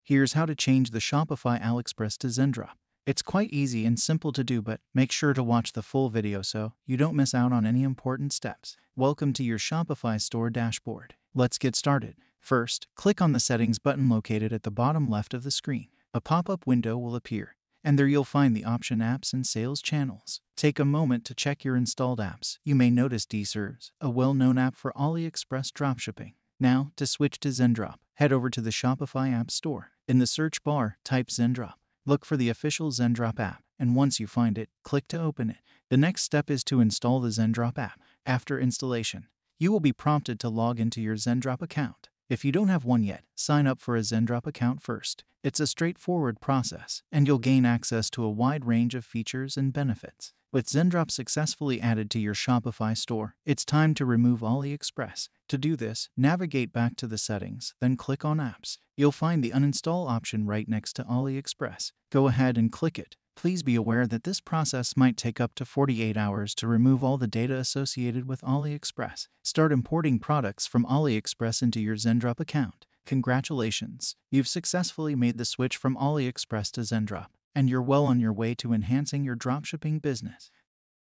Here's how to change the Shopify Aliexpress to Zendrop. It's quite easy and simple to do, but make sure to watch the full video so you don't miss out on any important steps. Welcome to your Shopify store dashboard. Let's get started. First, click on the Settings button located at the bottom left of the screen. A pop-up window will appear, and there you'll find the option Apps and Sales Channels. Take a moment to check your installed apps. You may notice dserves, a well-known app for Aliexpress dropshipping. Now, to switch to Zendrop, head over to the Shopify App Store. In the search bar, type Zendrop. Look for the official Zendrop app, and once you find it, click to open it. The next step is to install the Zendrop app. After installation, you will be prompted to log into your Zendrop account. If you don't have one yet, sign up for a Zendrop account first. It's a straightforward process, and you'll gain access to a wide range of features and benefits. With Zendrop successfully added to your Shopify store, it's time to remove Aliexpress. To do this, navigate back to the settings, then click on Apps. You'll find the uninstall option right next to Aliexpress. Go ahead and click it. Please be aware that this process might take up to 48 hours to remove all the data associated with Aliexpress. Start importing products from Aliexpress into your Zendrop account. Congratulations! You've successfully made the switch from Aliexpress to Zendrop, and you're well on your way to enhancing your dropshipping business.